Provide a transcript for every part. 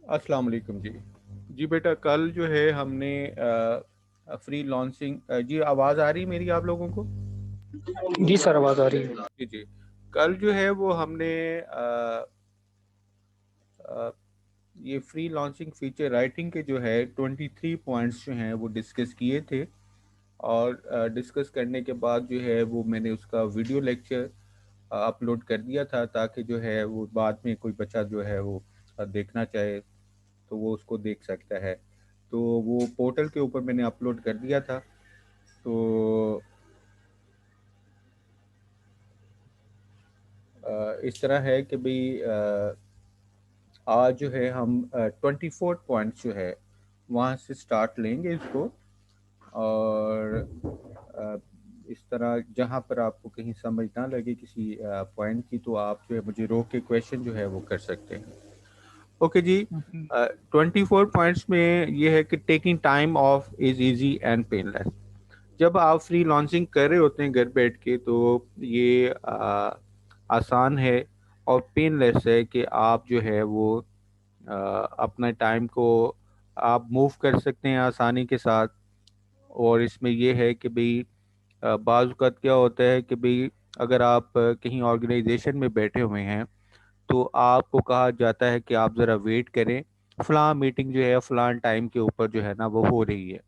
अस्सलाम वालेकुम जी। जी बेटा, कल जो है हमने फ्री लॉन्चिंग जी, आवाज़ आ रही है मेरी आप लोगों को? जी सर, आवाज़ आ रही है। जी, जी। कल जो है वो हमने अ, ये फ्री लॉन्चिंग फीचर राइटिंग के जो है 23 पॉइंट्स जो हैं वो डिस्कस किए थे। और डिस्कस करने के बाद जो है वो मैंने उसका वीडियो लेक्चर अपलोड कर दिया था, ताकि जो है वो बाद में कोई बच्चा जो है वो देखना चाहे तो वो उसको देख सकता है। तो वो पोर्टल के ऊपर मैंने अपलोड कर दिया था। तो इस तरह है कि भाई आज जो है हम 24 पॉइंट्स जो है वहाँ से स्टार्ट लेंगे इसको। और अ, इस तरह जहाँ पर आपको कहीं समझ ना लगे किसी पॉइंट की, तो आप जो है मुझे रोक के क्वेश्चन जो है वो कर सकते हैं। ओके जी। 24 पॉइंट्स में ये है कि taking time of is easy and painless. जब आप फ्री लॉन्चिंग कर रहे होते हैं घर बैठ के, तो ये आसान है और पेनलेस है कि आप जो है वो अपने टाइम को आप मूव कर सकते हैं आसानी के साथ। और इसमें ये है कि भाई बाज़ औक़ात क्या होता है कि भाई अगर आप कहीं ऑर्गेनाइजेशन में बैठे हुए हैं, तो आपको कहा जाता है कि आप ज़रा वेट करें, फ़लाँ मीटिंग जो है फ़लाँ टाइम के ऊपर जो है ना वो हो रही है।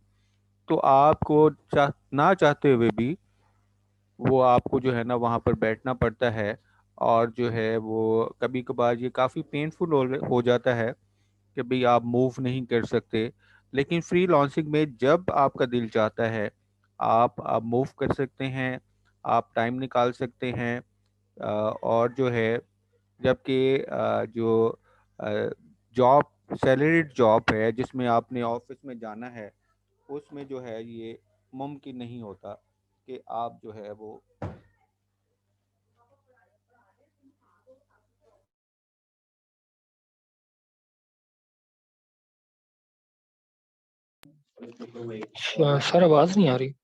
तो आपको ना चाहते हुए भी वो आपको जो है ना वहाँ पर बैठना पड़ता है। और जो है वो कभी कभार ये काफ़ी पेनफुल हो जाता है कि भाई आप मूव नहीं कर सकते। लेकिन फ्री लॉन्चिंग में जब आपका दिल चाहता है, आप मूव कर सकते हैं, आप टाइम निकाल सकते हैं। और जो है जबकि जो जॉब सैलरीड जॉब है जिसमें आपने ऑफिस में जाना है, उसमें जो है ये मुमकिन नहीं होता कि आप जो है वो सर, आवाज़ नहीं आ रही।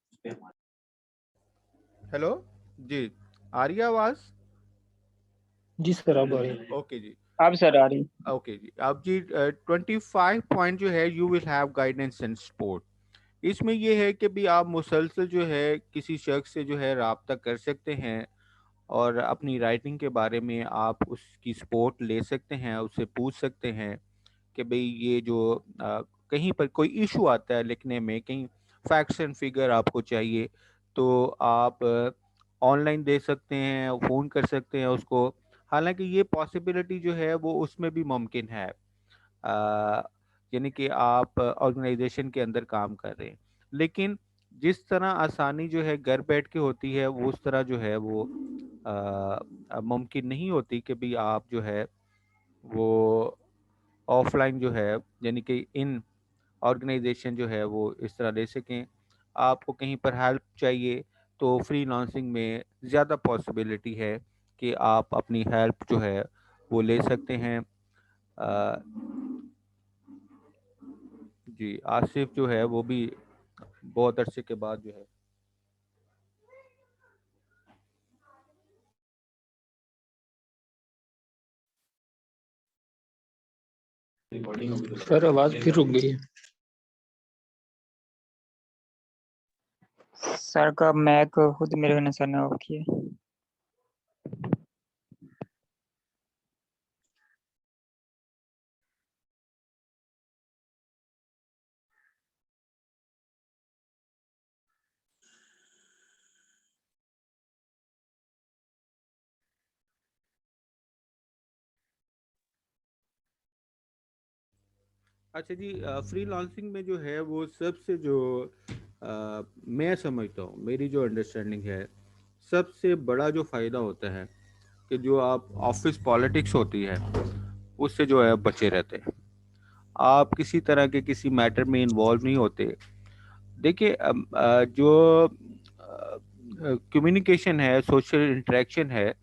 हेलो जी, आ रही है आवाज़? जी सर, अब आ रही है। ओके जी। अब सर आ रही। ओके जी, अब जी 25 पॉइंट जो है you will have guidance and support. इसमें ये है कि भी आप मुसलसल जो है किसी शख्स से जो है राब्ता कर सकते हैं, और अपनी राइटिंग के बारे में आप उसकी सपोर्ट ले सकते हैं, उससे पूछ सकते हैं कि भाई ये जो कहीं पर कोई इशू आता है लिखने में, कहीं फैक्ट्स एंड फिगर आपको चाहिए, तो आप ऑनलाइन दे सकते हैं, फ़ोन कर सकते हैं उसको। हालांकि ये पॉसिबिलिटी जो है वो उसमें भी मुमकिन है, यानी कि आप ऑर्गेनाइजेशन के अंदर काम कर रहे हैं। लेकिन जिस तरह आसानी जो है घर बैठ के होती है, वो उस तरह जो है वो मुमकिन नहीं होती कि भाई आप जो है वो ऑफलाइन जो है, यानी कि इन ऑर्गेनाइजेशन जो है वो इस तरह ले सकें। आपको कहीं पर हेल्प चाहिए, तो फ्रीलांसिंग में ज़्यादा पॉसिबिलिटी है कि आप अपनी हेल्प जो है वो ले सकते हैं। अ, जी, आसिफ जो है वो भी बहुत अरसे के बाद जो है। सर, आवाज़ फिर रुक गई है। सर का मैक खुद मेरे ने सर ने ऑफ किया। अच्छा जी, फ्रीलांसिंग में जो है वो सबसे जो मैं समझता हूँ, मेरी जो अंडरस्टैंडिंग है, सबसे बड़ा जो फ़ायदा होता है कि जो आप ऑफिस पॉलिटिक्स होती है उससे जो है बचे रहते हैं। आप किसी तरह के किसी मैटर में इन्वॉल्व नहीं होते। देखिए जो कम्युनिकेशन है, सोशल इंटरेक्शन है,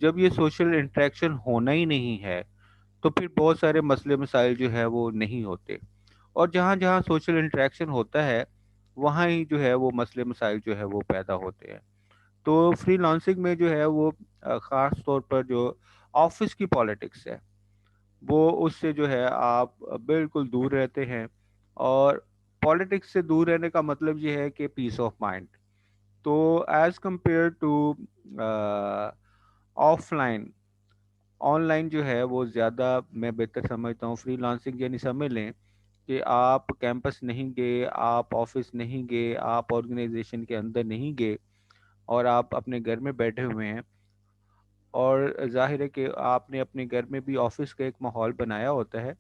जब ये सोशल इंटरेक्शन होना ही नहीं है, तो फिर बहुत सारे मसले मसाइल जो है वो नहीं होते। और जहाँ जहाँ सोशल इंटरेक्शन होता है, वहाँ ही जो है वो मसले मसाइल जो है वो पैदा होते हैं। तो फ्रीलांसिंग में जो है वो ख़ास तौर पर जो ऑफिस की पॉलिटिक्स है, वो उससे जो है आप बिल्कुल दूर रहते हैं। और पॉलिटिक्स से दूर रहने का मतलब ये है कि पीस ऑफ माइंड। तो as compare to offline, online जो है वो ज़्यादा मैं बेहतर समझता हूँ। फ्रीलांसिंग यानी समझ लें कि आप कैंपस नहीं गए, आप ऑफिस नहीं गए, आप ऑर्गेनाइजेशन के अंदर नहीं गए, और आप अपने घर में बैठे हुए हैं। और जाहिर है कि आपने अपने घर में भी ऑफिस का एक माहौल बनाया होता है।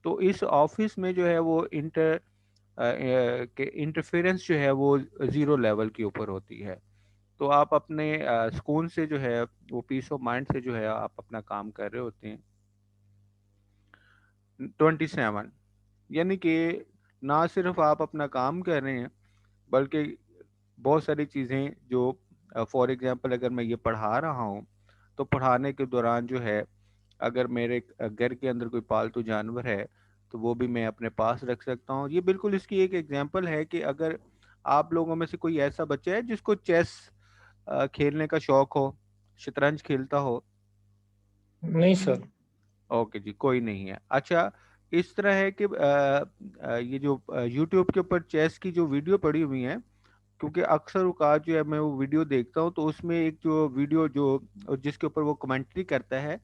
तो इस ऑफिस में जो है वो के इंटरफेरेंस जो है वो ज़ीरो लेवल के ऊपर होती है। तो आप अपने सुकून से जो है वो पीस ऑफ माइंड से जो है आप अपना काम कर रहे होते हैं। 27, यानी कि ना सिर्फ आप अपना काम कर रहे हैं, बल्कि बहुत सारी चीज़ें जो फॉर एग्जांपल अगर मैं ये पढ़ा रहा हूँ, तो पढ़ाने के दौरान जो है अगर मेरे घर के अंदर कोई पालतू जानवर है तो वो भी मैं अपने पास रख सकता हूँ। ये बिल्कुल इसकी एक एग्जांपल है कि अगर आप लोगों में से कोई ऐसा बच्चा है जिसको चेस खेलने का शौक हो, शतरंज खेलता हो। नहीं सर। ओके जी, कोई नहीं है। अच्छा, इस तरह है कि ये जो यूट्यूब के ऊपर चेस की जो वीडियो पड़ी हुई है, क्योंकि अक्सर औकात जो है मैं वो वीडियो देखता हूँ, तो उसमें एक जो वीडियो जो जिसके ऊपर वो कमेंट्री करता है,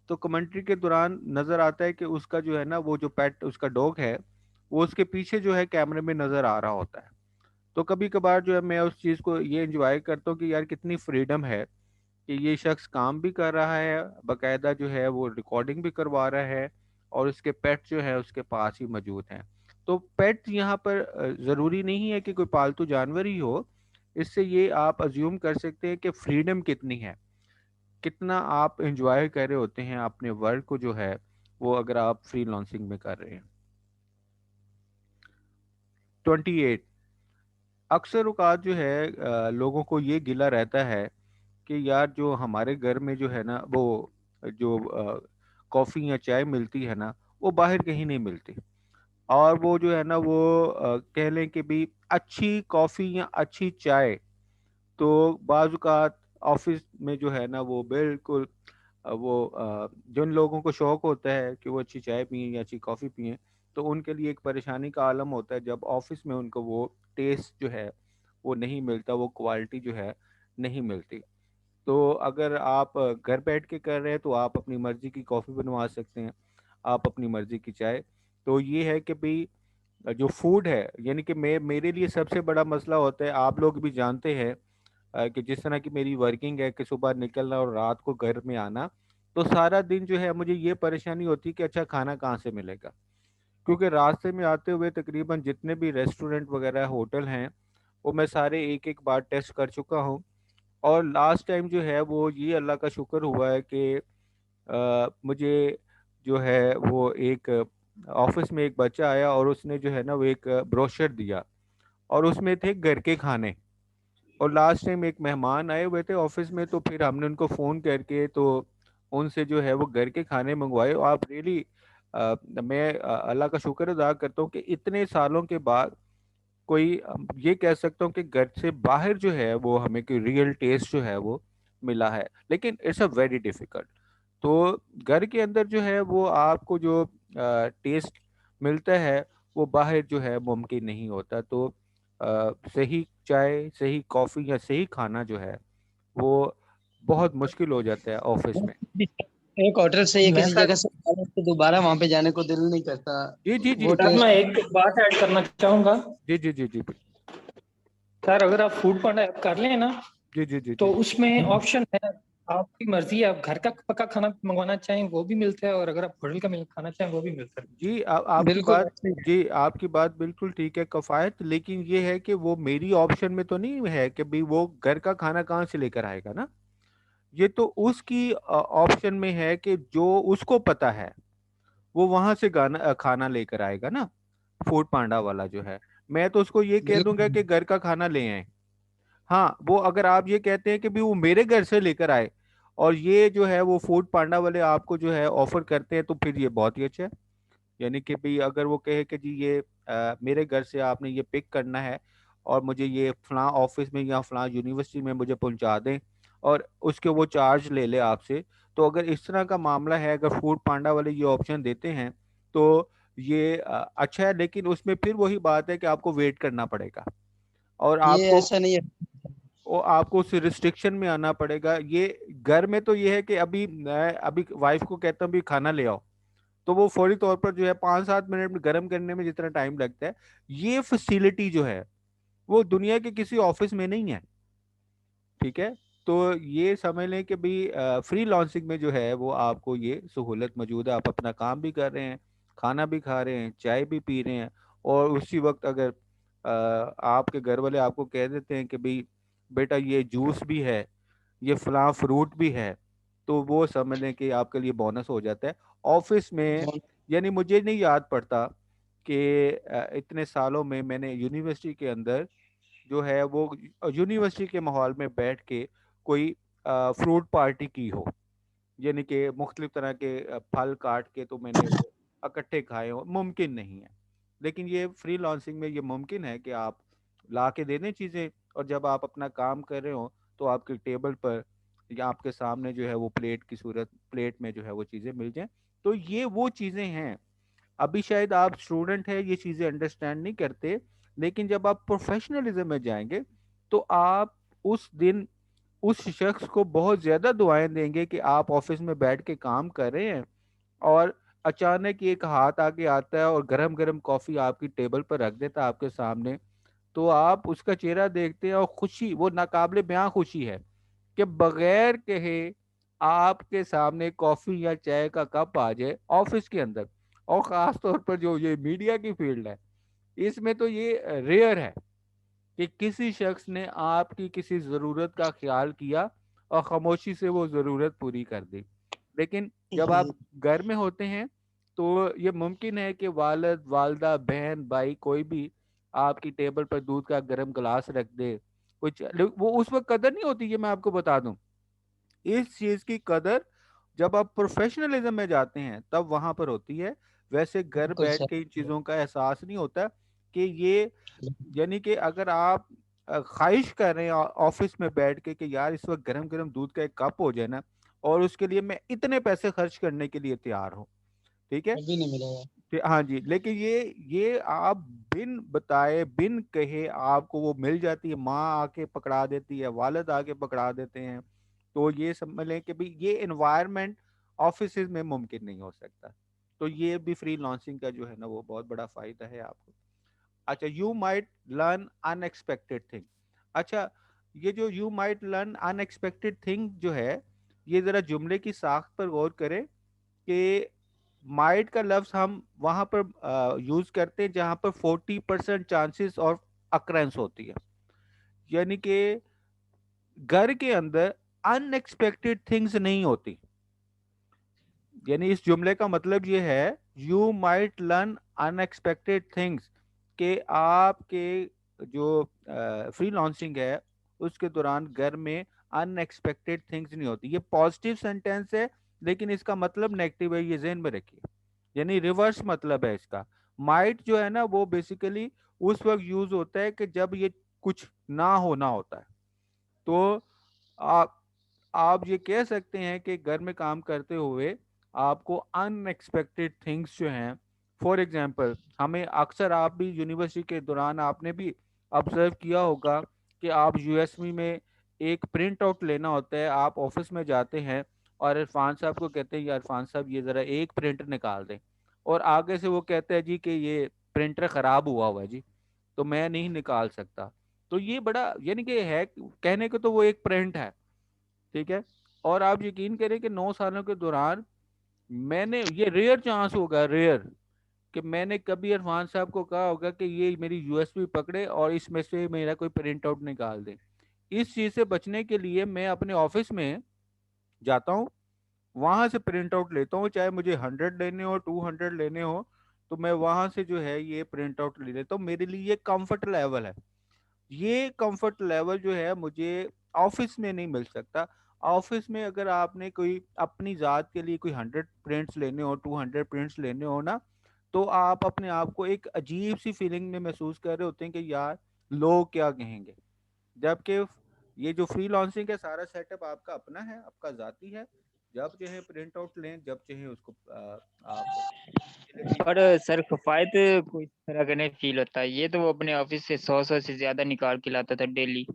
तो कमेंट्री के दौरान नज़र आता है कि उसका जो है ना वो जो पेट उसका डॉग है, वो उसके पीछे जो है कैमरे में नज़र आ रहा होता है। तो कभी कभार जो है मैं उस चीज़ को ये एंजॉय करता हूँ कि यार कितनी फ्रीडम है कि ये शख्स काम भी कर रहा है, बकायदा जो है वो रिकॉर्डिंग भी करवा रहा है, और उसके पेट जो है उसके पास ही मौजूद हैं। तो पेट यहाँ पर ज़रूरी नहीं है कि कोई पालतू जानवर ही हो। इससे ये आप अज्यूम कर सकते हैं कि फ्रीडम कितनी है, कितना आप एंजॉय कर रहे होते हैं अपने वर्क को जो है वो, अगर आप फ्रीलांसिंग में कर रहे हैं। 28, अक्सर औकात जो है लोगों को ये गिला रहता है कि यार जो हमारे घर में जो है ना वो जो कॉफ़ी या चाय मिलती है ना, वो बाहर कहीं नहीं मिलती। और वो जो है ना वो कह लें कि भी अच्छी कॉफ़ी या अच्छी चाय तो बाज़-औक़ात ऑफ़िस में जो है ना वो बिल्कुल जिन लोगों को शौक होता है कि वो अच्छी चाय पिएँ या अच्छी कॉफ़ी पिएँ, तो उनके लिए एक परेशानी का आलम होता है जब ऑफ़िस में उनको वो टेस्ट जो है वो नहीं मिलता, वो क्वालिटी जो है नहीं मिलती। तो अगर आप घर बैठ के कर रहे हैं तो आप अपनी मर्ज़ी की कॉफ़ी बनवा सकते हैं, आप अपनी मर्ज़ी की चाय। तो ये है कि भई जो फूड है, यानी कि मैं मेरे लिए सबसे बड़ा मसला होता है, आप लोग भी जानते हैं कि जिस तरह की मेरी वर्किंग है कि सुबह निकलना और रात को घर में आना, तो सारा दिन जो है मुझे ये परेशानी होती है कि अच्छा खाना कहाँ से मिलेगा? क्योंकि रास्ते में आते हुए तकरीबन जितने भी रेस्टोरेंट वगैरह होटल हैं, वो मैं सारे एक-एक बार टेस्ट कर चुका हूँ। और लास्ट टाइम जो है वो ये अल्लाह का शुक्र हुआ है कि मुझे जो है वो एक ऑफ़िस में एक बच्चा आया और उसने जो है ना वो एक ब्रोशर दिया, और उसमें थे घर के खाने। और लास्ट टाइम एक मेहमान आए हुए थे ऑफिस में, तो फिर हमने उनको फ़ोन करके तो उनसे जो है वो घर के खाने मंगवाए। और आप रियली मैं अल्लाह का शुक्र अदा करता हूँ कि इतने सालों के बाद कोई ये कह सकता हूँ कि घर से बाहर जो है वो हमें कोई रियल टेस्ट जो है वो मिला है, लेकिन इट्स अ वेरी डिफ़िकल्ट। तो घर के अंदर जो है वो आपको जो टेस्ट मिलता है वो बाहर जो है मुमकिन नहीं होता। तो सही चाय, सही कॉफ़ी या सही खाना जो है वो बहुत मुश्किल हो जाता है ऑफ़िस में। एक होटल से ये मैं किसी सर जगह से खा लो, तो दोबारा वहां पे जाने को दिल नहीं करता। जी, जी, जी। वो सर टेस्ट मैं एक बात ऐड करना चाहूंगा। जी, जी, जी, जी। सर अगर आप फूड पांडा ऐप कर लें ना, जी, जी, जी, तो जी। उसमें ऑप्शन है, आपकी मर्जी है, आप घर का पका खाना मंगवाना चाहें वो भी मिलता है, और अगर आप होटल का खाना चाहें वो भी मिलता है। जी, आपकी बिल्कुल बात, ऐसे ही है। जी, आपकी बात बिल्कुल ठीक है कफ़ायत, लेकिन ये है कि वो मेरी ऑप्शन में तो नहीं है कि भई वो घर का खाना कहाँ से लेकर आएगा ना? ये तो उसकी ऑप्शन में है कि जो उसको पता है, वो वहाँ से खाना लेकर आएगा ना, फूड पांडा वाला जो है। मैं तो उसको ये कह दूँगा बिल्कुल कि घर का खाना ले आएँ। हाँ, वो अगर आप ये कहते हैं कि भई वो मेरे घर से लेकर आए, और ये जो है वो फूड पांडा वाले आपको जो है ऑफ़र करते हैं, तो फिर ये बहुत ही अच्छा है। यानी कि भई अगर वो कहे कि जी ये मेरे घर से आपने ये पिक करना है और मुझे ये फ़लाँ ऑफ़िस में या फ़लाँ यूनिवर्सिटी में मुझे पहुँचा दें, और उसके वो चार्ज ले ले आपसे। तो अगर इस तरह का मामला है, अगर फूड पांडा वाले ये ऑप्शन देते हैं तो ये अच्छा है, लेकिन उसमें फिर वही बात है कि आपको वेट करना पड़ेगा और ये आपको ऐसा नहीं है। आपको उस रिस्ट्रिक्शन में आना पड़ेगा। ये घर में तो ये है कि अभी मैं अभी वाइफ को कहता हूँ भी खाना ले आओ, तो वो फौरी तौर पर जो है 5-7 मिनट में गर्म करने में जितना टाइम लगता है, ये फैसिलिटी जो है वो दुनिया के किसी ऑफिस में नहीं है। ठीक है, तो ये समझ लें कि भाई फ्री लॉन्सिंग में जो है वो आपको ये सहूलत मौजूद है। आप अपना काम भी कर रहे हैं, खाना भी खा रहे हैं, चाय भी पी रहे हैं, और उसी वक्त अगर आपके घर वाले आपको कह देते हैं कि भाई बेटा ये जूस भी है, ये फलां फ्रूट भी है, तो वो समझ लें कि आपके लिए बोनस हो जाता है ऑफिस में। यानी मुझे नहीं याद पड़ता कि इतने सालों में मैंने यूनिवर्सिटी के अंदर जो है वो यूनिवर्सिटी के माहौल में बैठ के कोई फ्रूट पार्टी की हो, यानी कि मुख्तलिफ तरह के फल काट के तो मैंने वो इकट्ठे खाए हो, मुमकिन नहीं है। लेकिन ये फ्री लॉन्सिंग में ये मुमकिन है कि आप ला के दे दें चीज़ें, और जब आप अपना काम कर रहे हो तो आपके टेबल पर या आपके सामने जो है वो प्लेट में जो है वो चीज़ें मिल जाएं। तो ये वो चीज़ें हैं। अभी शायद आप स्टूडेंट है, ये चीज़ें अंडरस्टैंड नहीं करते, लेकिन जब आप प्रोफेशनलिज्म में जाएंगे तो आप उस दिन उस शख्स को बहुत ज्यादा दुआएं देंगे कि आप ऑफिस में बैठ के काम कर रहे हैं और अचानक एक हाथ आके आता है और गरम गरम कॉफी आपकी टेबल पर रख देता है आपके सामने। तो आप उसका चेहरा देखते हैं और खुशी, वो नाकाबिले बयां खुशी है कि बगैर कहे आपके सामने कॉफी या चाय का कप आ जाए ऑफिस के अंदर। और खास तौर पर जो ये मीडिया की फील्ड है, इसमें तो ये रेयर है कि किसी शख्स ने आपकी किसी ज़रूरत का ख्याल किया और खामोशी से वो ज़रूरत पूरी कर दी। लेकिन जब आप घर में होते हैं तो ये मुमकिन है कि वालिद वालदा बहन भाई कोई भी आपकी टेबल पर दूध का गर्म गिलास रख दे, कुछ वो उस वक्त कदर नहीं होती। ये मैं आपको बता दूं, इस चीज की कदर जब आप प्रोफेशनलिज्म में जाते हैं तब वहां पर होती है। वैसे घर बिल्कुल बैठ सर। के इन चीजों का एहसास नहीं होता कि ये, यानी कि अगर आप ख्वाहिश कर रहे हैं ऑफिस में बैठ के कि यार इस वक्त गरम गरम दूध का एक कप हो जाए ना, और उसके लिए मैं इतने पैसे खर्च करने के लिए तैयार हूँ। ठीक है, कभी नहीं मिलेगा। हाँ जी, लेकिन ये आप बिन बताए बिन कहे आपको वो मिल जाती है, माँ आके पकड़ा देती है, वालिद आके पकड़ा देते हैं। तो ये समझ लें कि भाई ये एनवायरनमेंट ऑफिस में मुमकिन नहीं हो सकता। तो ये भी फ्री लॉन्चिंग का जो है ना वो बहुत बड़ा फायदा है आपको। अच्छा, you might learn unexpected thing. अच्छा, ये जो you might learn unexpected thing जो है, ये जरा जुमले की साख्त पर गौर करें कि माइट का लफ्ज हम वहां पर यूज करते हैं जहां पर 40% चांसेस ऑफ अक्रेंस होती है। यानी कि घर के अंदर अनएक्सपेक्टेड थिंग्स नहीं होती। यानी इस जुमले का मतलब ये है, you might learn unexpected things, कि आपके जो फ्री लॉन्चिंग है उसके दौरान घर में अनएक्सपेक्टेड थिंग्स नहीं होती। ये पॉजिटिव सेंटेंस है लेकिन इसका मतलब नेगेटिव है, ये ज़हन में रखिए। यानी रिवर्स मतलब है इसका। माइट जो है ना वो बेसिकली उस वक्त यूज होता है कि जब ये कुछ ना होना होता है। तो आप आप ये कह सकते हैं कि घर में काम करते हुए आपको अनएक्सपेक्टेड थिंग्स जो हैं, फॉर एग्जांपल हमें अक्सर, आप भी यूनिवर्सिटी के दौरान आपने भी ऑब्जर्व किया होगा कि आप यूएसबी में एक प्रिंट आउट लेना होता है, आप ऑफिस में जाते हैं और इरफान साहब को कहते हैं, या इरफान साहब ये ज़रा एक प्रिंटर निकाल दें, और आगे से वो कहते हैं जी कि ये प्रिंटर ख़राब हुआ है जी, तो मैं नहीं निकाल सकता। तो ये बड़ा, यानी कि है कहने को तो वो एक प्रिंट है। ठीक है, और आप यकीन करें कि 9 सालों के दौरान मैंने, ये रेयर चांस होगा, रेयर, कि मैंने कभी इरफान साहब को कहा होगा कि ये मेरी यूएसबी पकड़े और इसमें से मेरा कोई प्रिंट आउट निकाल दे। इस चीज़ से बचने के लिए मैं अपने ऑफिस में जाता हूँ, वहां से प्रिंट आउट लेता हूँ, चाहे मुझे 100 लेने हो 200 लेने हो, तो मैं वहां से जो है ये प्रिंट आउट ले लेता हूँ। मेरे लिए ये कंफर्ट लेवल है। ये कंफर्ट लेवल जो है मुझे ऑफिस में नहीं मिल सकता। ऑफिस में अगर आपने कोई अपनी ज़ात के लिए कोई 100 प्रिंट्स लेने हो, 200 प्रिंट्स लेने हो ना, तो आप अपने आप को एक अजीब सी फीलिंग में महसूस कर रहे होते हैं कि यार लोग क्या कहेंगे। जबकि ये जो फ्रीलांसिंग है सारा सेटअप आपका अपना है, आपका जाती है। जब चाहे प्रिंट आउट लें, जब चाहे उसको आप facility पर सर किफायत कोई तरह का नहीं फील होता है। ये तो वो अपने ऑफिस से 100 से ज्यादा निकाल के लाता था डेली।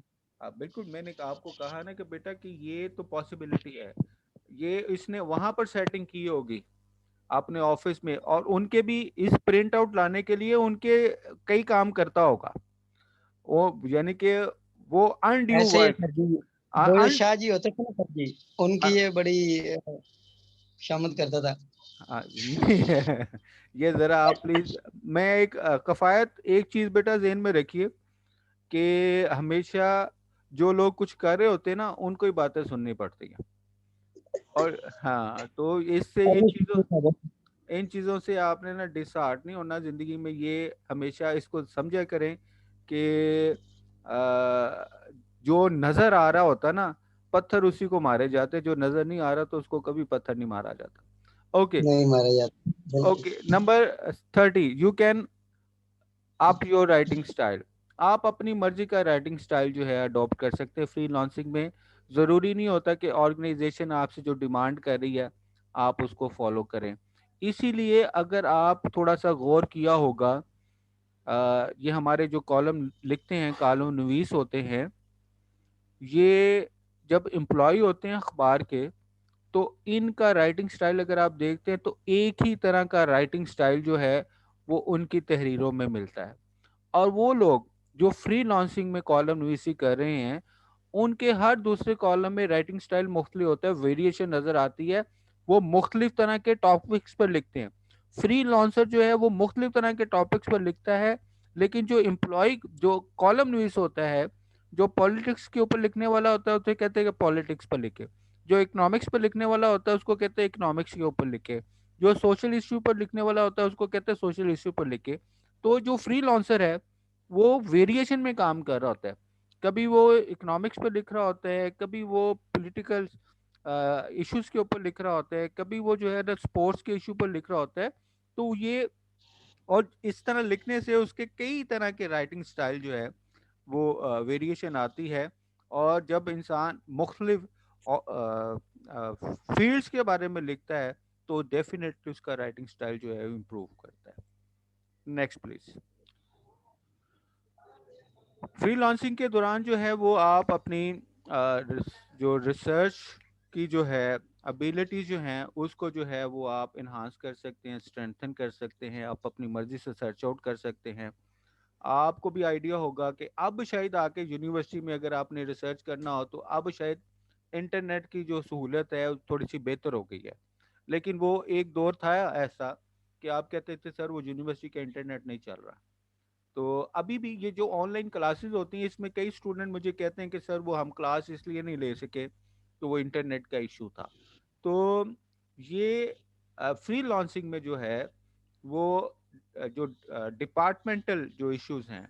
बिल्कुल मैंने आपको कहा ना कि बेटा कि ये तो पॉसिबिलिटी है, ये इसने वहां पर सेटिंग की होगी अपने ऑफिस में, और उनके भी इस प्रिंट आउट लाने के लिए उनके कई काम करता होगा वो, यानी कि वो अनड्यू ऐसे ही वर्क। फर्जी जो ये शाह जी होते थे ना फर्जी, उनकी ये बड़ी शामत करता था। ये जरा आप प्लीज, मैं एक कफायत एक चीज बेटा ज़हन में रखिए कि हमेशा जो लोग कुछ कर रहे होते हैं ना उनको ही बातें सुननी पड़ती हैं। और हाँ, तो इससे और ये सीखने था बस। इन चीज़ों से आपने ना डिसहार्ट नहीं होना ज़िंदगी में। ये हमेशा इसको समझा करें कि जो नज़र आ रहा होता ना पत्थर उसी को मारे जाते, जो नज़र नहीं आ रहा तो उसको कभी पत्थर नहीं मारा जाता। ओके। नहीं मारा जाता बिल्कुल। Okay, number 30, you can up your writing style. आप अपनी मर्जी का राइटिंग स्टाइल जो है अडॉप्ट कर सकते हैं फ्रीलांसिंग में। ज़रूरी नहीं होता कि ऑर्गेनाइजेशन आपसे जो डिमांड कर रही है आप उसको फॉलो करें। इसीलिए अगर आप थोड़ा सा गौर किया होगा, ये हमारे जो कॉलम लिखते हैं, कॉलम नवीस होते हैं, ये जब एम्प्लॉय होते हैं अखबार के, तो इनका राइटिंग स्टाइल अगर आप देखते हैं तो एक ही तरह का राइटिंग स्टाइल जो है वो उनकी तहरीरों में मिलता है। और वो लोग जो फ्रीलांसिंग में कॉलम नवीसी कर रहे हैं उनके हर दूसरे कॉलम में राइटिंग स्टाइल मुख्तलिफ होता है, वेरिएशन नजर आती है। वो मुख्तलिफ तरह के टॉपिक्स पर लिखते हैं। फ्री लॉन्सर जो है वो मुख्तलिफ तरह के टॉपिक्स पर लिखता है, लेकिन जो एम्प्लॉय जो कॉलम नवीस होता है, जो पॉलिटिक्स के ऊपर लिखने वाला होता है उसे कहते हैं कि पॉलिटिक्स पर लिखे। जो इकोनॉमिक्स पर लिखने वाला होता है उसको कहते हैं इकोनॉमिक्स के ऊपर लिखे। जो सोशल इश्यू पर लिखने वाला होता है उसको कहते हैं सोशल इश्यू पर लिखे। तो जो फ्री लॉन्सर है वो वेरिएशन में काम कर रहा होता है। कभी वो इकोनॉमिक्स पे लिख रहा होता है, कभी वो पॉलिटिकल इश्यूज के ऊपर लिख रहा होता है, कभी वो जो है ना स्पोर्ट्स के इशू पर लिख रहा होता है। तो ये, और इस तरह लिखने से उसके कई तरह के राइटिंग स्टाइल जो है वो वेरिएशन आती है। और जब इंसान मुख्तलिफ फील्ड्स के बारे में लिखता है तो डेफिनेटली उसका राइटिंग स्टाइल जो है इम्प्रूव करता है। Next please. फ्रीलांसिंग के दौरान जो है वो आप अपनी जो रिसर्च की जो है एबिलिटीज जो हैं उसको जो है वो आप इन्हांस कर सकते हैं, स्ट्रेंथन कर सकते हैं, आप अपनी मर्जी से सर्च आउट कर सकते हैं। आपको भी आइडिया होगा कि अब शायद आके यूनिवर्सिटी में अगर आपने रिसर्च करना हो तो अब शायद इंटरनेट की जो सहूलत है वो थोड़ी सी बेहतर हो गई है। लेकिन वो एक दौर था ऐसा कि आप कहते थे सर वो यूनिवर्सिटी का इंटरनेट नहीं चल रहा। तो अभी भी ये जो ऑनलाइन क्लासेस होती हैं इसमें कई स्टूडेंट मुझे कहते हैं कि सर वो हम क्लास इसलिए नहीं ले सके तो वो इंटरनेट का इशू था। तो ये फ्री लॉन्सिंग में जो है वो जो डिपार्टमेंटल जो इश्यूज हैं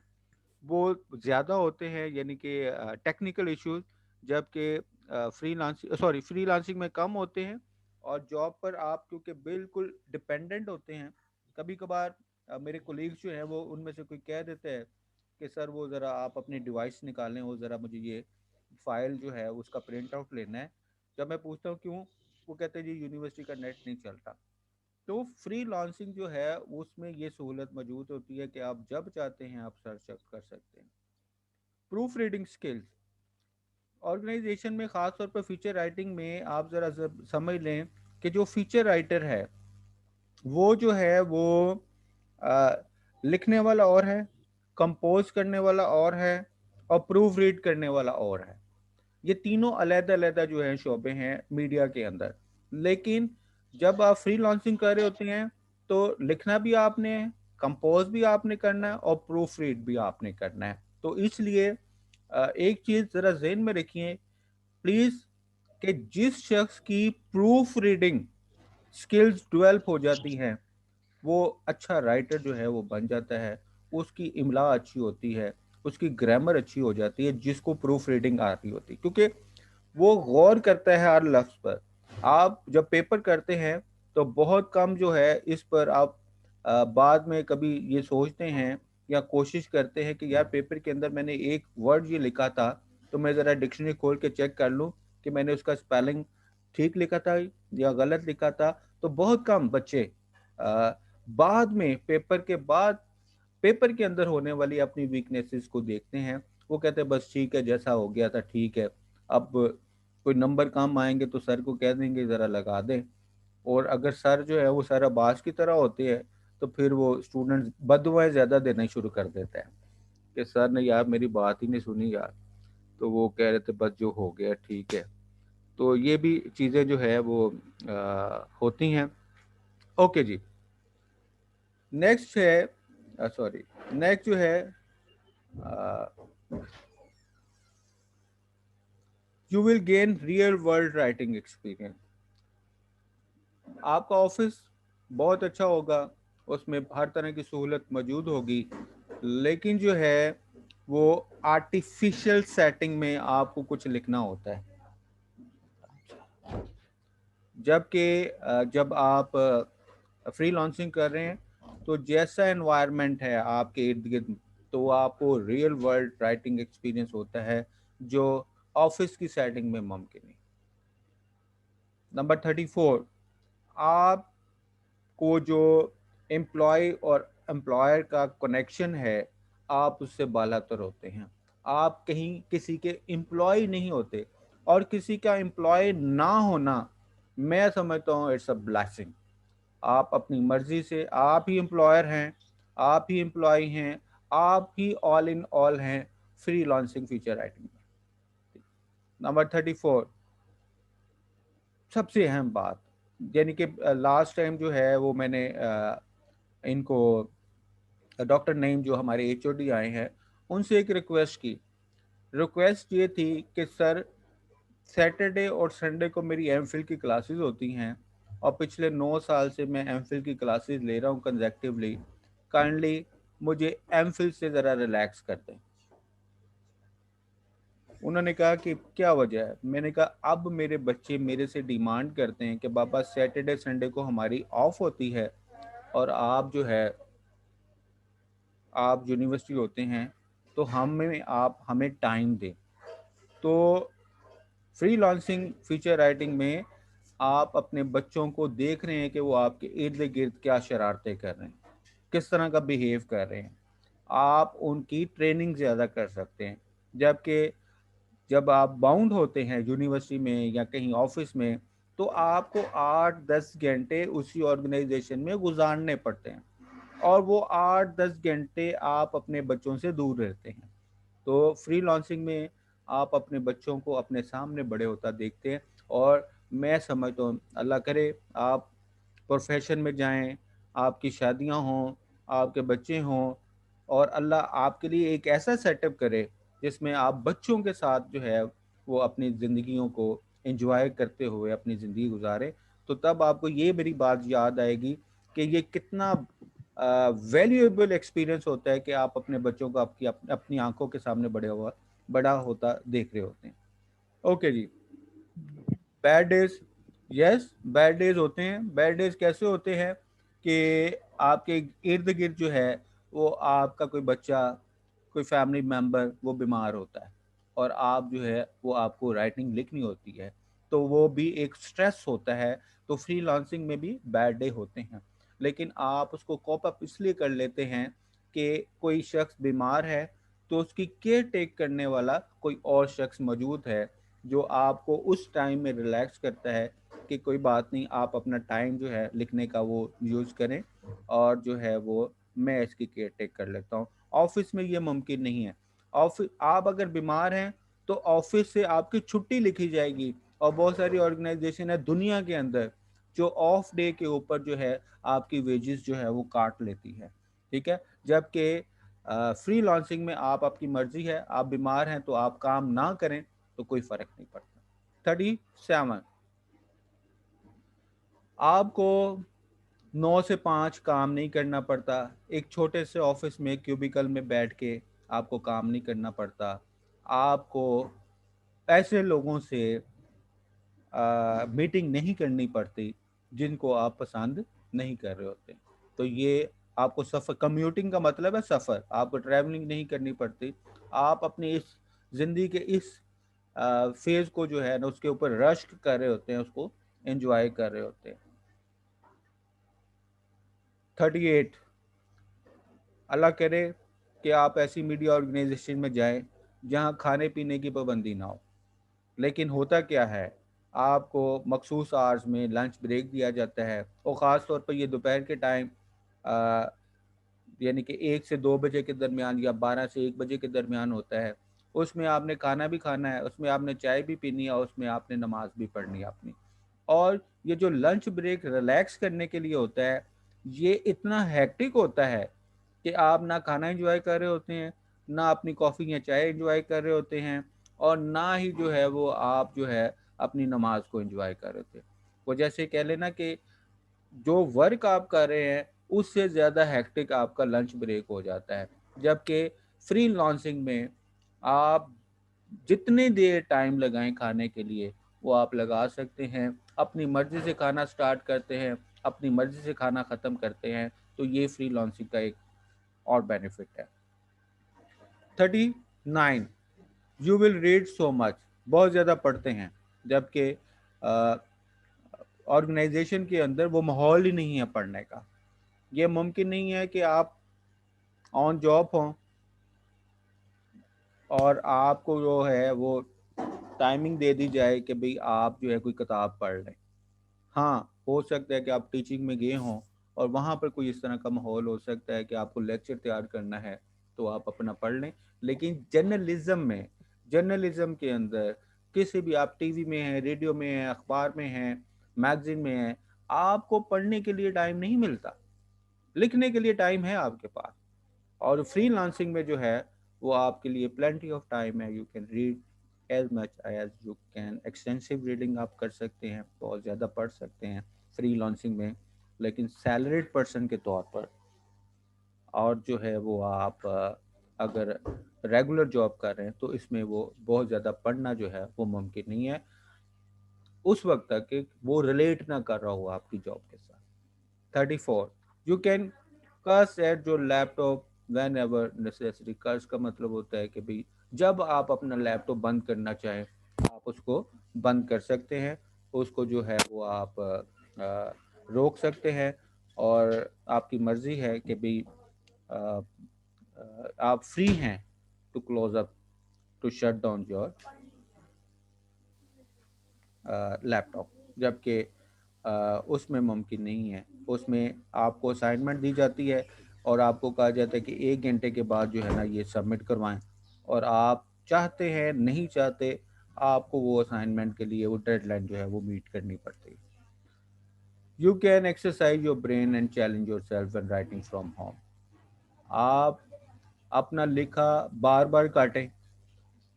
वो ज़्यादा होते हैं, यानी कि टेक्निकल इश्यूज, जबकि फ्री लांसिंग में कम होते हैं। और जॉब पर आप क्योंकि बिल्कुल डिपेंडेंट होते हैं, कभी कभार मेरे कोलीग्स जो हैं वो उनमें से कोई कह देते हैं कि सर वो ज़रा आप अपनी डिवाइस निकालें, वो ज़रा मुझे ये फाइल जो है उसका प्रिंट आउट लेना है। जब मैं पूछता हूँ क्यों, वो कहते हैं जी यूनिवर्सिटी का नेट नहीं चलता। तो फ्री लॉन्सिंग जो है उसमें ये सहूलत मौजूद होती है कि आप जब चाहते हैं आप सर्च कर सकते हैं। प्रूफ रीडिंग स्किल्स ऑर्गेनाइजेशन में ख़ास तौर पर फीचर राइटिंग में आप ज़रा समझ लें कि जो फीचर राइटर है वो जो है वो आ, लिखने वाला और है, कंपोज करने वाला और है, और प्रूफ रीड करने वाला और है। ये तीनों अलग-अलग जो है शोबे हैं मीडिया के अंदर। लेकिन जब आप फ्री लॉन्चिंग कर रहे होते हैं तो लिखना भी आपने है, कंपोज भी आपने करना है, और प्रूफ रीड भी आपने करना है। तो इसलिए एक चीज़ ज़रा जहन में रखिए प्लीज़, कि जिस शख्स की प्रूफ रीडिंग स्किल्स डेवलप हो जाती हैं वो अच्छा राइटर जो है वो बन जाता है। उसकी इमला अच्छी होती है, उसकी ग्रामर अच्छी हो जाती है जिसको प्रूफ रीडिंग आ रही होती है, क्योंकि वो गौर करता है हर लफ्ज पर। आप जब पेपर करते हैं तो बहुत कम जो है इस पर आप बाद में कभी ये सोचते हैं या कोशिश करते हैं कि यार पेपर के अंदर मैंने एक वर्ड ये लिखा था तो मैं ज़रा डिक्शनरी खोल के चेक कर लूँ कि मैंने उसका स्पेलिंग ठीक लिखा था या गलत लिखा था। तो बहुत कम बच्चे बाद में पेपर के अंदर होने वाली अपनी वीकनेसेस को देखते हैं। वो कहते हैं बस ठीक है, जैसा हो गया था ठीक है, अब कोई नंबर कम आएंगे तो सर को कह देंगे ज़रा लगा दें। और अगर सर जो है वो सर अब्बास की तरह होते हैं तो फिर वो स्टूडेंट्स बददुआएं ज़्यादा देना शुरू कर देते हैं कि सर ने यार मेरी बात ही नहीं सुनी यार, तो वो कह रहे थे बस जो हो गया ठीक है। तो ये भी चीज़ें जो है वो होती हैं। ओके जी, नेक्स्ट है सॉरी नेक्स्ट जो है you will gain real world writing experience. आपका ऑफिस बहुत अच्छा होगा, उसमें हर तरह की सहूलत मौजूद होगी, लेकिन जो है वो आर्टिफिशियल सेटिंग में आपको कुछ लिखना होता है। जबकि जब आप फ्रीलांसिंग कर रहे हैं तो जैसा एनवायरनमेंट है आपके इर्द गिर्द, तो आपको रियल वर्ल्ड राइटिंग एक्सपीरियंस होता है जो ऑफिस की सेटिंग में मुमकिन नहीं। नंबर 34, आपको जो एम्प्लॉय और एम्प्लॉयर का कनेक्शन है आप उससे बालातर होते हैं। आप कहीं किसी के एम्प्लॉय नहीं होते, और किसी का एम्प्लॉय ना होना मैं समझता हूँ इट्स अ ब्लेसिंग। आप अपनी मर्जी से, आप ही एम्प्लॉयर हैं, आप ही एम्प्लॉय हैं, आप ही ऑल इन ऑल हैं फ्रीलांसिंग फीचर राइटिंग में। नंबर 34, सबसे अहम बात, यानी कि लास्ट टाइम जो है वो मैंने इनको डॉक्टर नईम जो हमारे एचओडी आए हैं उनसे एक रिक्वेस्ट की। रिक्वेस्ट ये थी कि सर सैटरडे और संडे को मेरी एमफिल की क्लासेस होती हैं और पिछले 9 साल से मैं एमफिल की क्लासेस ले रहा हूँ कंसेक्टिवली, काइंडली मुझे एमफिल से ज़रा रिलैक्स कर दें। उन्होंने कहा कि क्या वजह है? मैंने कहा अब मेरे बच्चे मेरे से डिमांड करते हैं कि पापा सैटरडे संडे को हमारी ऑफ होती है और आप जो है आप यूनिवर्सिटी होते हैं तो आप हमें टाइम दें। तो फ्रीलांसिंग फीचर राइटिंग में आप अपने बच्चों को देख रहे हैं कि वो आपके इर्द गिर्द क्या शरारतें कर रहे हैं, किस तरह का बिहेव कर रहे हैं, आप उनकी ट्रेनिंग ज़्यादा कर सकते हैं। जबकि जब आप बाउंड होते हैं यूनिवर्सिटी में या कहीं ऑफिस में तो आपको 8-10 घंटे उसी ऑर्गेनाइजेशन में गुजारने पड़ते हैं और वो 8-10 घंटे आप अपने बच्चों से दूर रहते हैं। तो फ्रीलांसिंग में आप अपने बच्चों को अपने सामने बड़े होता देखते हैं। और मैं समझता हूँ अल्लाह करे आप प्रोफेशन में जाएं, आपकी शादियां हों, आपके बच्चे हों, और अल्लाह आपके लिए एक ऐसा सेटअप करे जिसमें आप बच्चों के साथ जो है वो अपनी ज़िंदगियों को एंजॉय करते हुए अपनी ज़िंदगी गुजारें। तो तब आपको ये मेरी बात याद आएगी कि ये कितना वैल्यूएबल एक्सपीरियंस होता है कि आप अपने बच्चों को अपनी आंखों के सामने बड़ा होता देख रहे होते हैं। ओके जी, bad days, yes bad days होते हैं। बैड डेज कैसे होते हैं कि आपके इर्द गिर्द जो है वो आपका कोई बच्चा, कोई फैमिली मेम्बर वो बीमार होता है और आप जो है वो आपको राइटिंग लिखनी होती है, तो वो भी एक स्ट्रेस होता है। तो फ्रीलांसिंग में भी बैड डे होते हैं, लेकिन आप उसको कॉप अप इसलिए कर लेते हैं कि कोई शख्स बीमार है तो उसकी केयर टेक करने वाला कोई और शख्स मौजूद है जो आपको उस टाइम में रिलैक्स करता है कि कोई बात नहीं, आप अपना टाइम जो है लिखने का वो यूज़ करें और जो है वो मैं इसकी केयर टेक कर लेता हूँ। ऑफिस में ये मुमकिन नहीं है। ऑफिस आप अगर बीमार हैं तो ऑफिस से आपकी छुट्टी लिखी जाएगी और बहुत सारी ऑर्गेनाइजेशन है दुनिया के अंदर जो ऑफ डे के ऊपर जो है आपकी वेजेस जो है वो काट लेती है, ठीक है। जबकि फ्री लॉन्सिंग में आपकी मर्जी है, आप बीमार हैं तो आप काम ना करें तो कोई फर्क नहीं पड़ता। 37, आपको 9 से 5 काम नहीं करना पड़ता। एक छोटे से ऑफिस में क्यूबिकल में बैठ के आपको काम नहीं करना पड़ता। आपको ऐसे लोगों से मीटिंग नहीं करनी पड़ती जिनको आप पसंद नहीं कर रहे होते। तो ये आपको सफ़र, कम्यूटिंग का मतलब है सफ़र, आपको ट्रैवलिंग नहीं करनी पड़ती। आप अपनी इस ज़िंदगी के इस फेज को जो है ना उसके ऊपर रश कर रहे होते हैं, उसको एंजॉय कर रहे होते हैं। 38, अल्लाह करे कि आप ऐसी मीडिया ऑर्गेनाइजेशन में जाएं जहां खाने पीने की पाबंदी ना हो, लेकिन होता क्या है, आपको मखसूस आवर्स में लंच ब्रेक दिया जाता है, और ख़ास तौर पर ये दोपहर के टाइम यानी कि 1 से 2 बजे के दरमियान या 12 से 1 बजे के दरमियान होता है। उसमें आपने खाना भी खाना है, उसमें आपने चाय भी पीनी है, और उसमें आपने नमाज भी पढ़नी है अपनी। और ये जो लंच ब्रेक रिलैक्स करने के लिए होता है, ये इतना हैक्टिक होता है कि आप ना खाना एंजॉय कर रहे होते हैं, ना अपनी कॉफ़ी या चाय एंजॉय कर रहे होते हैं, और ना ही जो है वो आप जो है अपनी नमाज को एंजॉय कर रहे होते हैं। वो जैसे कह लेना कि जो वर्क आप कर रहे हैं उससे ज़्यादा हेक्टिक आपका लंच ब्रेक हो जाता है। जबकि फ्री लॉन्सिंग में आप जितनी देर टाइम लगाएं खाने के लिए वो आप लगा सकते हैं, अपनी मर्ज़ी से खाना स्टार्ट करते हैं, अपनी मर्ज़ी से खाना ख़त्म करते हैं। तो ये फ्री लॉन्सिंग का एक और बेनिफिट है। 39, you will read so much, बहुत ज़्यादा पढ़ते हैं, जबकि ऑर्गेनाइजेशन के अंदर वो माहौल ही नहीं है पढ़ने का। ये मुमकिन नहीं है कि आप ऑन जॉब हों और आपको जो है वो टाइमिंग दे दी जाए कि भाई आप जो है कोई किताब पढ़ लें। हाँ, हो सकता है कि आप टीचिंग में गए हों और वहाँ पर कोई इस तरह का माहौल हो सकता है कि आपको लेक्चर तैयार करना है तो आप अपना पढ़ लें। लेकिन जर्नलिज्म के अंदर किसी भी, आप टीवी में हैं, रेडियो में हैं, अखबार में हैं, मैगजीन में हैं, आपको पढ़ने के लिए टाइम नहीं मिलता, लिखने के लिए टाइम है आपके पास। और फ्रीलांसिंग में जो है वो आपके लिए प्लेंटी ऑफ टाइम है, you can read as much as you can, extensive reading आप कर सकते हैं, बहुत ज़्यादा पढ़ सकते हैं फ्रीलांसिंग में, लेकिन सैलरीड पर्सन के तौर पर। और जो है वो आप अगर रेगुलर जॉब कर रहे हैं तो इसमें वो बहुत ज़्यादा पढ़ना जो है वो मुमकिन नहीं है उस वक्त तक कि वो रिलेट ना कर रहा हो आपकी जॉब के साथ। 34, you can curse at your laptop whenever necessary. Curse का मतलब होता है कि भाई जब आप अपना लैपटॉप बंद करना चाहें आप उसको बंद कर सकते हैं, उसको जो है वो आप रोक सकते हैं, और आपकी मर्ज़ी है कि भाई आप फ्री हैं to close up, to shut down your laptop. जबकि उसमें मुमकिन नहीं है, उसमें आपको असाइनमेंट दी जाती है और आपको कहा जाता है कि 1 घंटे के बाद जो है ना ये सबमिट करवाएं, और आप चाहते हैं नहीं चाहते आपको वो असाइनमेंट के लिए वो डेडलाइन जो है वो मीट करनी पड़ती है। You can exercise your brain and challenge your self and writing from home. आप अपना लिखा बार बार काटें,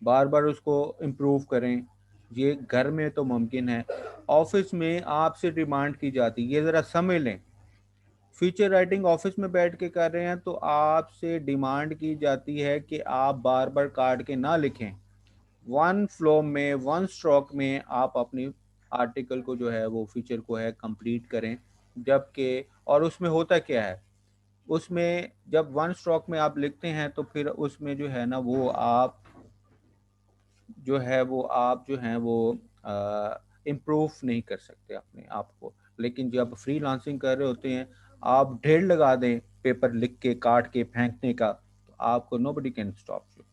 बार बार उसको इम्प्रूव करें, ये घर में तो मुमकिन है, ऑफिस में आपसे डिमांड की जाती है, ये ज़रा समझ लें। फीचर राइटिंग ऑफिस में बैठ के कर रहे हैं तो आपसे डिमांड की जाती है कि आप बार बार काट के ना लिखें, वन फ्लो में, वन स्ट्रोक में आप अपनी आर्टिकल को जो है वो फीचर को है कंप्लीट करें। जबकि और उसमें होता क्या है, उसमें जब वन स्ट्रोक में आप लिखते हैं तो फिर उसमें जो है ना वो आप जो हैं वो इम्प्रूव नहीं कर सकते अपने आप को। लेकिन जब फ्रीलांसिंग कर रहे होते हैं, आप ढेर लगा दें पेपर लिख के काट के फेंकने का, तो आपको नोबडी कैन स्टॉप यू।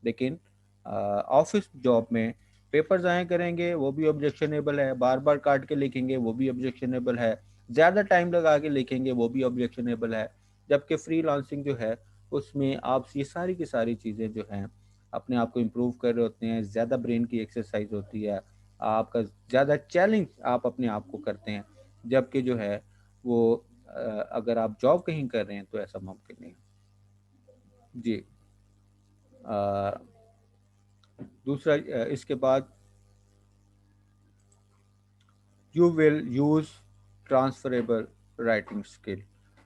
लेकिन ऑफिस जॉब में पेपर ज़ाया करेंगे वो भी ऑब्जेक्शनेबल है, बार बार काट के लिखेंगे वो भी ऑब्जेक्शनेबल है, ज़्यादा टाइम लगा के लिखेंगे वो भी ऑब्जेक्शनेबल है। जबकि फ्रीलांसिंग जो है उसमें आप ये सारी की सारी चीज़ें जो हैं अपने आप को इम्प्रूव कर रहे होते हैं, ज़्यादा ब्रेन की एक्सरसाइज होती है, आपका ज़्यादा चैलेंज आप अपने आप को करते हैं। जबकि जो है वो अगर आप जॉब कहीं कर रहे हैं तो ऐसा मुमकिन नहीं जी। दूसरा इसके बाद you will use transferable writing skill.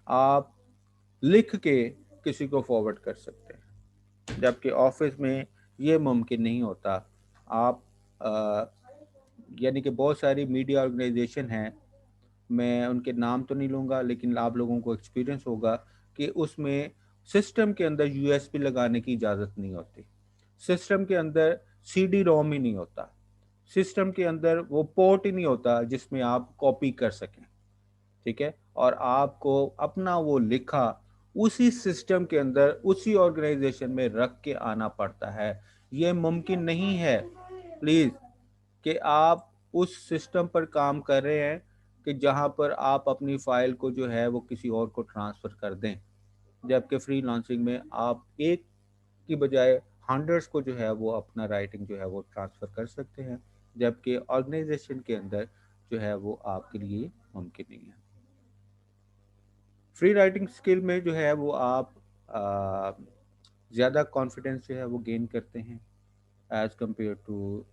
आप लिख के किसी को फॉरवर्ड कर सकते हैं, जबकि ऑफिस में ये मुमकिन नहीं होता। आप यानी कि बहुत सारी मीडिया ऑर्गेनाइजेशन हैं, मैं उनके नाम तो नहीं लूँगा, लेकिन आप लोगों को एक्सपीरियंस होगा कि उसमें सिस्टम के अंदर यूएसबी लगाने की इजाज़त नहीं होती। सिस्टम के अंदर CD ROM ही नहीं होता, सिस्टम के अंदर वो पोर्ट ही नहीं होता जिसमें आप कॉपी कर सकें, ठीक है। और आपको अपना वो लिखा उसी सिस्टम के अंदर उसी ऑर्गेनाइजेशन में रख के आना पड़ता है। ये मुमकिन नहीं है प्लीज कि आप उस सिस्टम पर काम कर रहे हैं कि जहां पर आप अपनी फाइल को जो है वो किसी और को ट्रांसफर कर दें, जबकि फ्रीलांसिंग में आप एक की बजाय हंड्रेड्स को जो है वो अपना राइटिंग जो है वो ट्रांसफर कर सकते हैं, जबकि ऑर्गेनाइजेशन के अंदर जो है वो आपके लिए मुमकिन नहीं है। फ्री राइटिंग स्किल में जो है वो आप ज़्यादा कॉन्फिडेंस जो है वो गेन करते हैं एज कम्पेयर टू,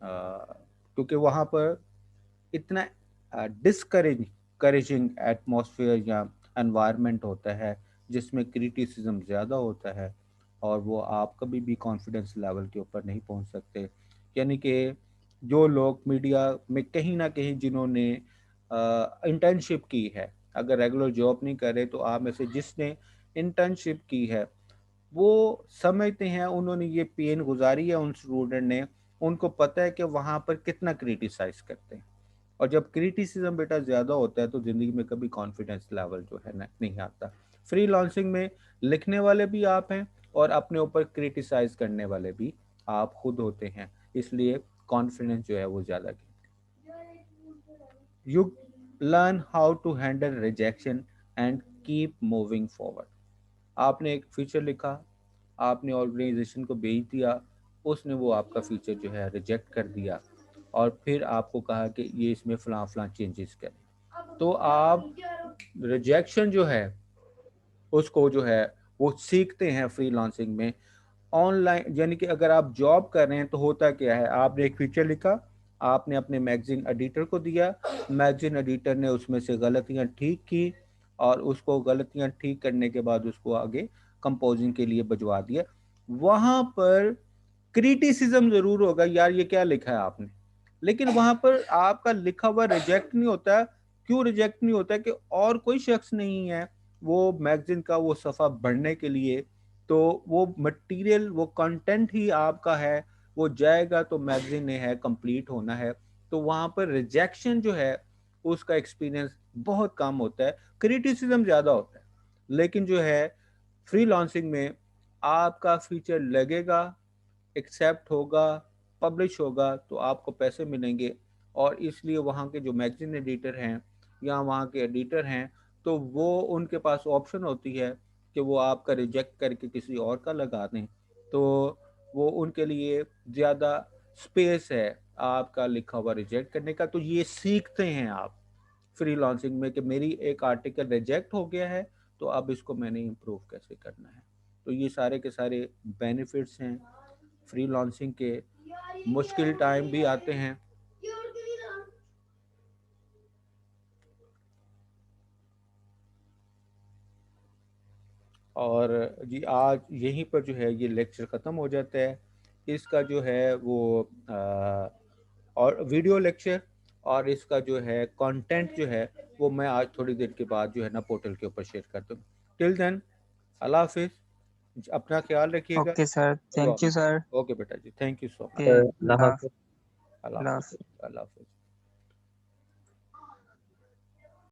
क्योंकि वहाँ पर इतना डिस्करेजिंग एटमॉस्फेयर या एनवायरनमेंट होता है जिसमें क्रिटिसिज्म ज़्यादा होता है, और वो आप कभी भी कॉन्फिडेंस लेवल के ऊपर नहीं पहुंच सकते। यानी कि जो लोग मीडिया में कहीं ना कहीं जिन्होंने इंटर्नशिप की है, अगर रेगुलर जॉब नहीं करे तो आप में से जिसने इंटर्नशिप की है वो समझते हैं, उन्होंने ये पेन गुजारी है उन स्टूडेंट ने, उनको पता है कि वहाँ पर कितना क्रिटिसाइज करते हैं। और जब क्रिटिसिज्म बेटा ज़्यादा होता है तो ज़िंदगी में कभी कॉन्फिडेंस लेवल जो है ना नहीं आता। फ्रीलांसिंग में लिखने वाले भी आप हैं और अपने ऊपर क्रिटिसाइज करने वाले भी आप खुद होते हैं, इसलिए कॉन्फिडेंस जो है वो ज़्यादा। You learn how to handle rejection and keep moving forward. आपने एक फीचर लिखा, आपने ऑर्गेनाइजेशन को भेज दिया, उसने वो आपका फीचर जो है रिजेक्ट कर दिया और फिर आपको कहा कि ये इसमें फलां फलां चेंजेस करें, तो आप रिजेक्शन जो है उसको जो है वो सीखते हैं फ्रीलांसिंग में। ऑनलाइन यानी कि अगर आप जॉब कर रहे हैं तो होता क्या है, आपने एक फीचर लिखा, आपने अपने मैगजीन एडिटर को दिया, मैगजीन एडिटर ने उसमें से गलतियां ठीक की और उसको गलतियां ठीक करने के बाद उसको आगे कंपोजिंग के लिए भिजवा दिया। वहां पर क्रिटिसिज्म जरूर होगा, यार ये क्या लिखा है आपने, लेकिन वहां पर आपका लिखा हुआ रिजेक्ट नहीं होता। क्यों रिजेक्ट नहीं होता? कि और कोई शख्स नहीं है वो मैगजीन का वो सफ़ा बढ़ने के लिए, तो वो मटेरियल वो कंटेंट ही आपका है, वो जाएगा तो मैगजीन ने है कंप्लीट होना है, तो वहां पर रिजेक्शन जो है उसका एक्सपीरियंस बहुत कम होता है, क्रिटिसिज्म ज़्यादा होता है। लेकिन जो है फ्रीलांसिंग में आपका फीचर लगेगा, एक्सेप्ट होगा, पब्लिश होगा तो आपको पैसे मिलेंगे, और इसलिए वहाँ के जो मैगजीन एडिटर हैं या वहाँ के एडिटर हैं तो वो उनके पास ऑप्शन होती है कि वो आपका रिजेक्ट करके किसी और का लगा दें, तो वो उनके लिए ज़्यादा स्पेस है आपका लिखा हुआ रिजेक्ट करने का। तो ये सीखते हैं आप फ्रीलांसिंग में कि मेरी एक आर्टिकल रिजेक्ट हो गया है तो अब इसको मैंने इम्प्रूव कैसे करना है। तो ये सारे के सारे बेनिफिट्स हैं फ्रीलांसिंग के। मुश्किल टाइम भी आते हैं, और जी आज यहीं पर जो है ये लेक्चर ख़त्म हो जाता है। इसका जो है वो और वीडियो लेक्चर और इसका जो है कंटेंट जो है वो मैं आज थोड़ी देर के बाद जो है ना पोर्टल के ऊपर शेयर कर दूँ। टिल देन अल्लाह हाफिज़, अपना ख्याल रखिएगा। Okay sir, thank you sir. Okay बेटा जी, thank you so much. Okay, अल्लाह हाफ़िज़। अल्लाह अल्लाह हाफिज़, हाफ़िज़। अल्लाह हाफिज़।